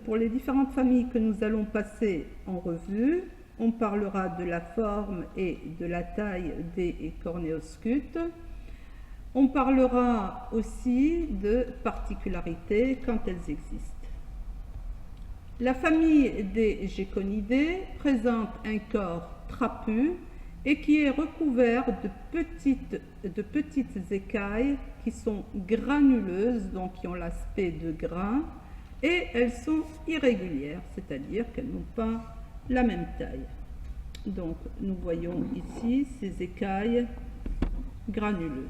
pour les différentes familles que nous allons passer en revue, on parlera de la forme et de la taille des cornéoscutes. On parlera aussi de particularités quand elles existent. La famille des Geconidés présente un corps trapu et qui est recouvert de petites écailles qui sont granuleuses, donc qui ont l'aspect de grains, et elles sont irrégulières, c'est-à-dire qu'elles n'ont pas la même taille. Donc nous voyons ici ces écailles granuleuses.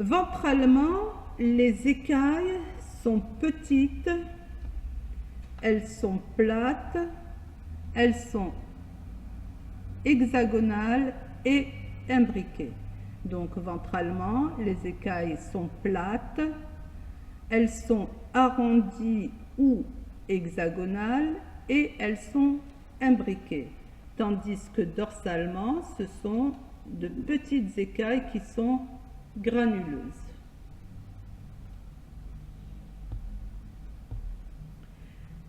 Ventralement, les écailles sont petites, elles sont plates, elles sont hexagonales et imbriquées. Donc ventralement, les écailles sont plates, elles sont arrondies ou hexagonales et elles sont imbriquées. Tandis que dorsalement, ce sont de petites écailles qui sont granuleuses.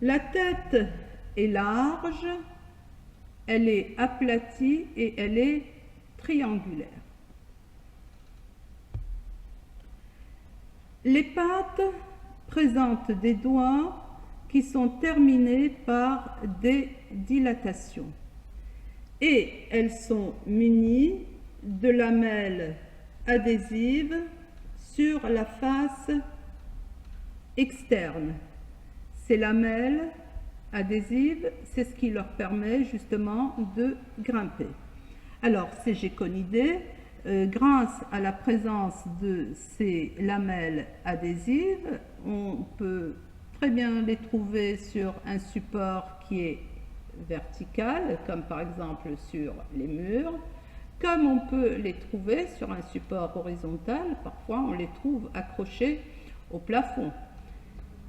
La tête est large, elle est aplatie et elle est triangulaire. Les pattes présentent des doigts qui sont terminés par des dilatations et elles sont munies de lamelles adhésives sur la face externe. Ces lamelles adhésives, c'est ce qui leur permet justement de grimper. Alors, ces Geconidés, grâce à la présence de ces lamelles adhésives, on peut très bien les trouver sur un support qui est vertical, comme par exemple sur les murs, comme on peut les trouver sur un support horizontal. Parfois on les trouve accrochés au plafond.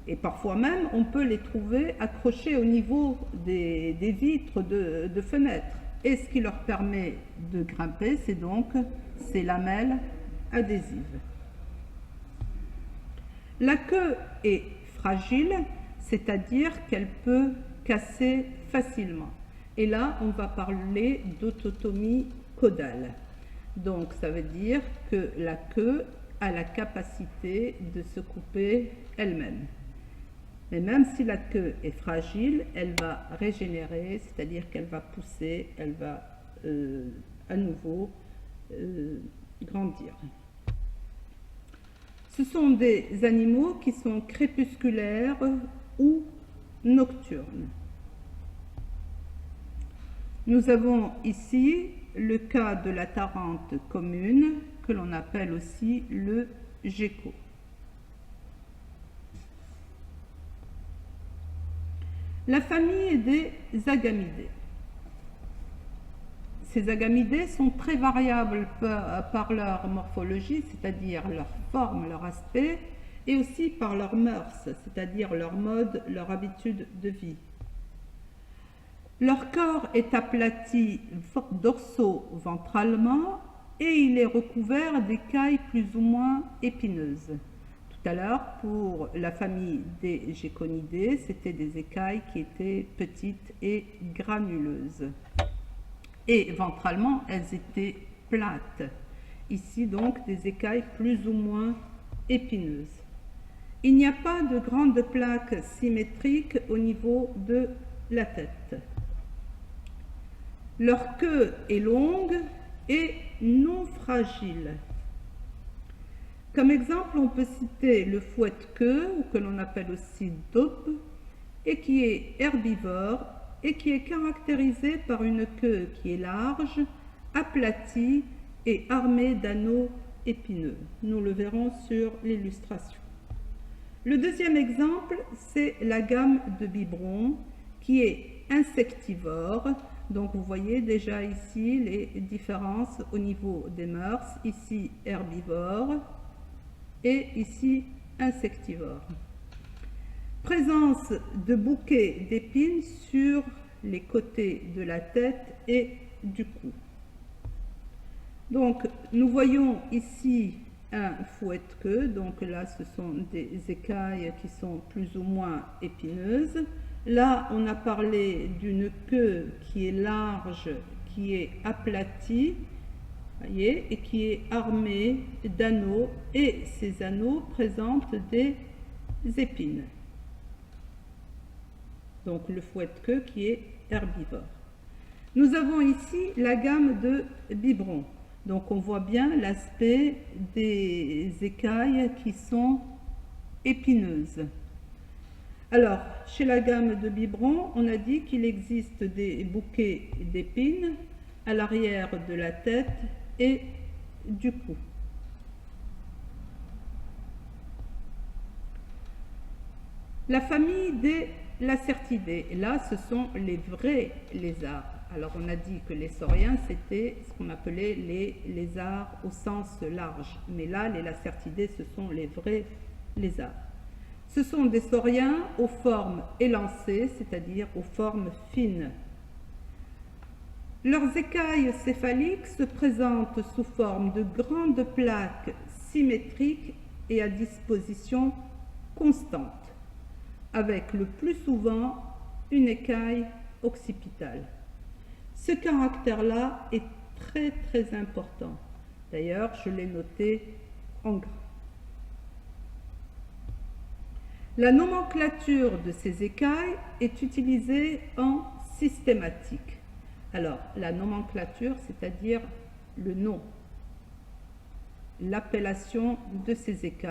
Et parfois même, on peut les trouver accrochés au niveau des vitres de fenêtres. Et ce qui leur permet de grimper, c'est donc ces lamelles adhésives. La queue est fragile, c'est-à-dire qu'elle peut casser facilement. Et là, on va parler d'autotomie caudale. Donc, ça veut dire que la queue a la capacité de se couper elle-même. Mais même si la queue est fragile, elle va régénérer, c'est-à-dire qu'elle va pousser, elle va à nouveau grandir. Ce sont des animaux qui sont crépusculaires ou nocturnes. Nous avons ici le cas de la Tarente commune, que l'on appelle aussi le gecko. La famille des agamidés. Ces agamidés sont très variables par leur morphologie, c'est-à-dire leur forme, leur aspect, et aussi par leurs mœurs, c'est-à-dire leur mode, leur habitude de vie. Leur corps est aplati dorso-ventralement et il est recouvert d'écailles plus ou moins épineuses. Tout à l'heure, pour la famille des Geconidés, c'était des écailles qui étaient petites et granuleuses. Et ventralement, elles étaient plates. Ici, donc, des écailles plus ou moins épineuses. Il n'y a pas de grande plaque symétrique au niveau de la tête. Leur queue est longue et non fragile. Comme exemple, on peut citer le fouette-queue, ou que l'on appelle aussi dope, et qui est herbivore et qui est caractérisé par une queue qui est large, aplatie et armée d'anneaux épineux. Nous le verrons sur l'illustration. Le deuxième exemple, c'est la gamme de biberon qui est insectivore. Donc vous voyez déjà ici les différences au niveau des mœurs. Ici herbivore et ici insectivore. Présence de bouquets d'épines sur les côtés de la tête et du cou. Donc, nous voyons ici un fouette-queue. Donc là, ce sont des écailles qui sont plus ou moins épineuses. Là, on a parlé d'une queue qui est large, qui est aplatie, voyez, et qui est armée d'anneaux. Et ces anneaux présentent des épines. Donc le fouette-queue qui est herbivore. Nous avons ici la gamme de biberons. Donc on voit bien l'aspect des écailles qui sont épineuses. Alors, chez la gamme de biberons, on a dit qu'il existe des bouquets d'épines à l'arrière de la tête et du cou. La famille des Lacertidae, là ce sont les vrais lézards. Alors on a dit que les sauriens c'était ce qu'on appelait les lézards au sens large, mais là les Lacertidae ce sont les vrais lézards. Ce sont des sauriens aux formes élancées, c'est-à-dire aux formes fines. Leurs écailles céphaliques se présentent sous forme de grandes plaques symétriques et à disposition constante, avec le plus souvent une écaille occipitale. Ce caractère-là est très important. D'ailleurs, je l'ai noté en gras. La nomenclature de ces écailles est utilisée en systématique. Alors, la nomenclature, c'est-à-dire le nom, l'appellation de ces écailles.